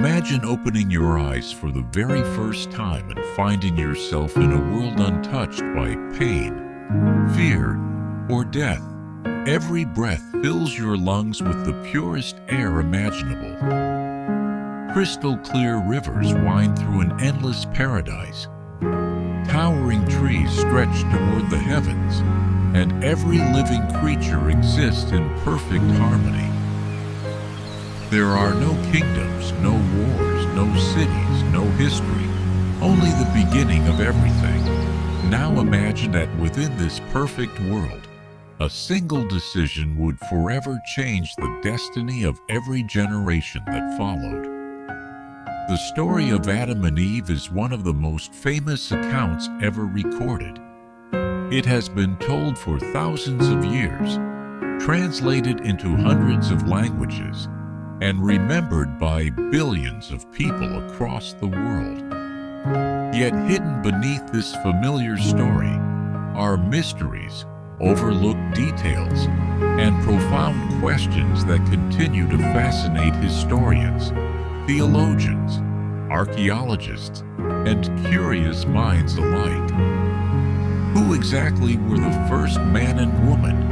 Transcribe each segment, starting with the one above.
Imagine opening your eyes for the very first time and finding yourself in a world untouched by pain, fear, or death. Every breath fills your lungs with the purest air imaginable. Crystal clear rivers wind through an endless paradise. Towering trees stretch toward the heavens, and every living creature exists in perfect harmony. There are no kingdoms, no wars, no cities, no history, only the beginning of everything. Now imagine that within this perfect world, a single decision would forever change the destiny of every generation that followed. The story of Adam and Eve is one of the most famous accounts ever recorded. It has been told for thousands of years, translated into hundreds of languages, and remembered by billions of people across the world. Yet hidden beneath this familiar story are mysteries, overlooked details, and profound questions that continue to fascinate historians, theologians, archaeologists, and curious minds alike. Who exactly were the first man and woman?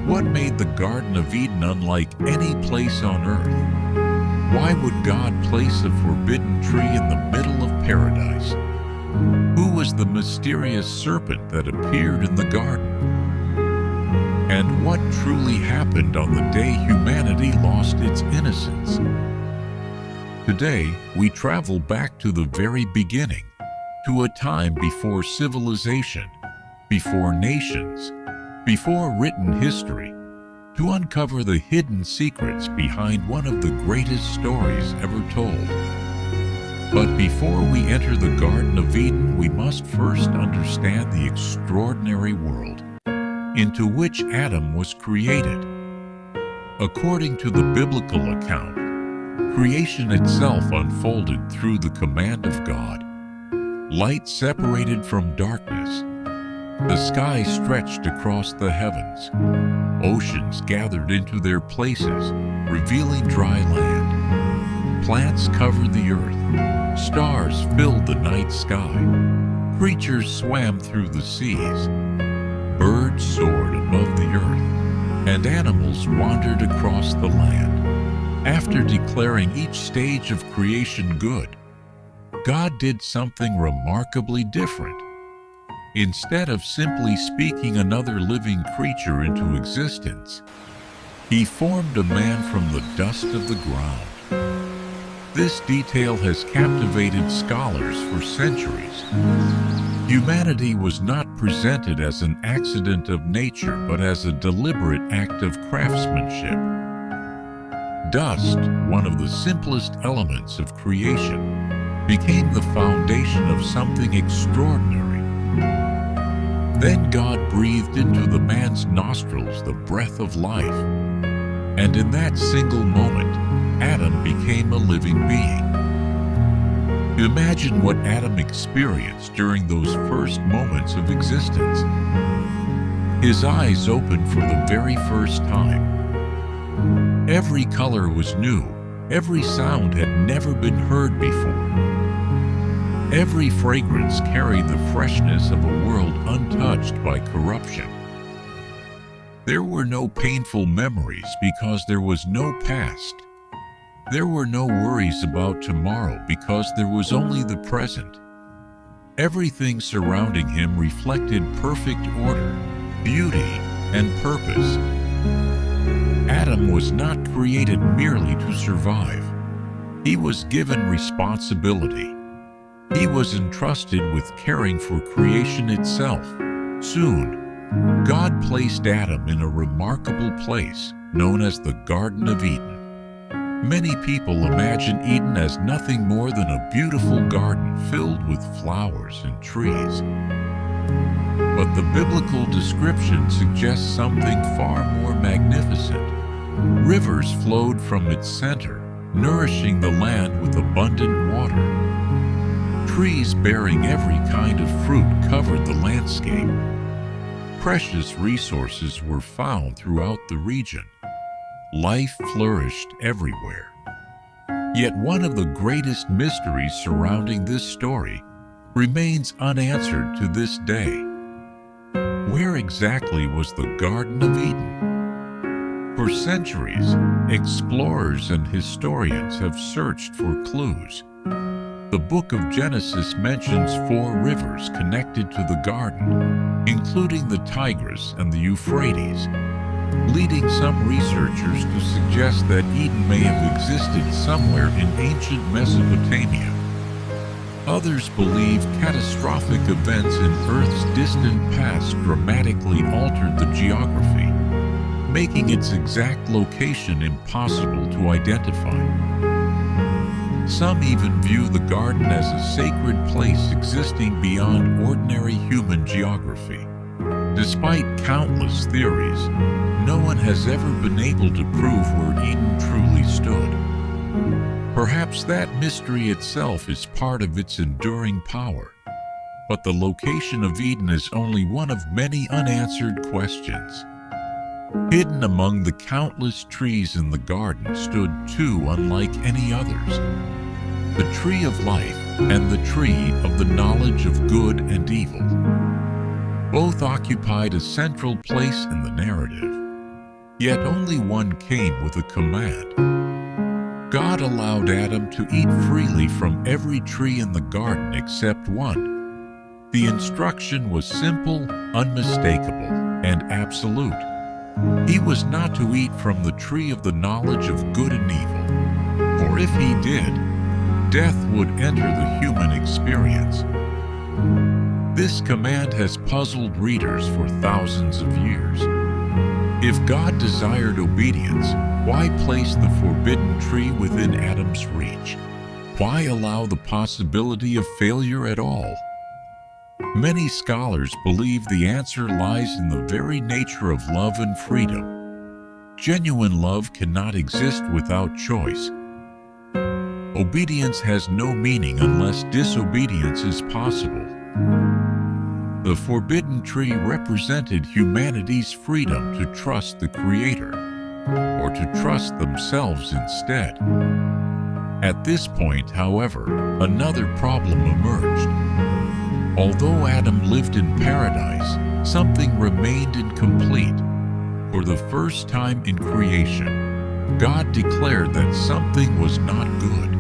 What made the Garden of Eden unlike any place on earth? Why would God place a forbidden tree in the middle of paradise? Who was the mysterious serpent that appeared in the garden? And what truly happened on the day humanity lost its innocence? Today, we travel back to the very beginning, to a time before civilization, before nations, before written history, to uncover the hidden secrets behind one of the greatest stories ever told. But before we enter the Garden of Eden, we must first understand the extraordinary world into which Adam was created. According to the biblical account, creation itself unfolded through the command of God. Light separated from darkness. The sky stretched across the heavens. Oceans gathered into their places, revealing dry land. Plants covered the earth. Stars filled the night sky. Creatures swam through the seas. Birds soared above the earth, and animals wandered across the land. After declaring each stage of creation good, God did something remarkably different. Instead of simply speaking another living creature into existence, He formed a man from the dust of the ground. This detail has captivated scholars for centuries. Humanity was not presented as an accident of nature, but as a deliberate act of craftsmanship. Dust, one of the simplest elements of creation, became the foundation of something extraordinary. Then God breathed into the man's nostrils the breath of life, and in that single moment, Adam became a living being. Imagine what Adam experienced during those first moments of existence. His eyes opened for the very first time. Every color was new. Every sound had never been heard before. Every fragrance carried the freshness of a world untouched by corruption. There were no painful memories because there was no past. There were no worries about tomorrow because there was only the present. Everything surrounding him reflected perfect order, beauty, and purpose. Adam was not created merely to survive. He was given responsibility. He was entrusted with caring for creation itself. Soon, God placed Adam in a remarkable place known as the Garden of Eden. Many people imagine Eden as nothing more than a beautiful garden filled with flowers and trees. But the biblical description suggests something far more magnificent. Rivers flowed from its center, nourishing the land with abundant water. Trees bearing every kind of fruit covered the landscape. Precious resources were found throughout the region. Life flourished everywhere. Yet one of the greatest mysteries surrounding this story remains unanswered to this day. Where exactly was the Garden of Eden? For centuries, explorers and historians have searched for clues. The book of Genesis mentions 4 rivers connected to the garden, including the Tigris and the Euphrates, leading some researchers to suggest that Eden may have existed somewhere in ancient Mesopotamia. Others believe catastrophic events in Earth's distant past dramatically altered the geography, making its exact location impossible to identify. Some even view the garden as a sacred place existing beyond ordinary human geography. Despite countless theories, no one has ever been able to prove where Eden truly stood. Perhaps that mystery itself is part of its enduring power. But the location of Eden is only one of many unanswered questions. Hidden among the countless trees in the garden stood 2 unlike any others: the tree of life and the tree of the knowledge of good and evil. Both occupied a central place in the narrative, yet only one came with a command. God allowed Adam to eat freely from every tree in the garden except one. The instruction was simple, unmistakable, and absolute. He was not to eat from the tree of the knowledge of good and evil, for if he did, death would enter the human experience. This command has puzzled readers for thousands of years. If God desired obedience, why place the forbidden tree within Adam's reach? Why allow the possibility of failure at all? Many scholars believe the answer lies in the very nature of love and freedom. Genuine love cannot exist without choice. Obedience has no meaning unless disobedience is possible. The forbidden tree represented humanity's freedom to trust the Creator, or to trust themselves instead. At this point, however, another problem emerged. Although Adam lived in paradise, something remained incomplete. For the first time in creation, God declared that something was not good.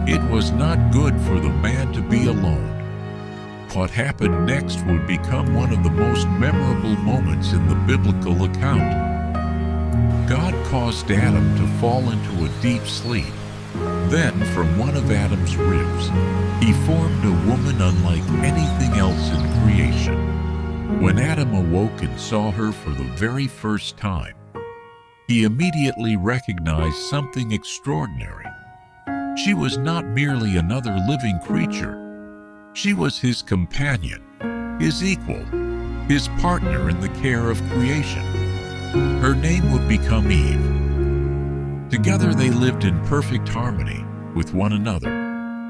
It was not good for the man to be alone. What happened next would become one of the most memorable moments in the biblical account. God caused Adam to fall into a deep sleep. Then, from one of Adam's ribs, he formed a woman unlike anything else in creation. When Adam awoke and saw her for the very first time, he immediately recognized something extraordinary. She was not merely another living creature. She was his companion, his equal, his partner in the care of creation. Her name would become Eve. Together they lived in perfect harmony with one another,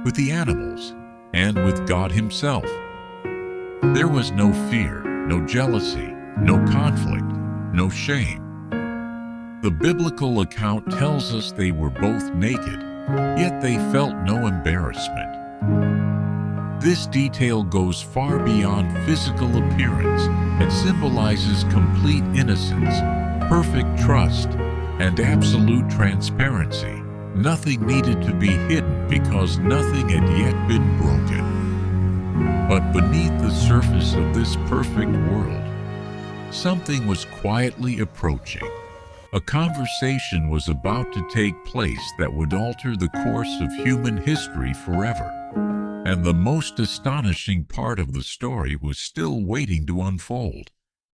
with the animals, and with God himself. There was no fear, no jealousy, no conflict, no shame. The biblical account tells us they were both naked, yet they felt no embarrassment. This detail goes far beyond physical appearance and symbolizes complete innocence, perfect trust, and absolute transparency. Nothing needed to be hidden because nothing had yet been broken. But beneath the surface of this perfect world, something was quietly approaching. A conversation was about to take place that would alter the course of human history forever. And the most astonishing part of the story was still waiting to unfold.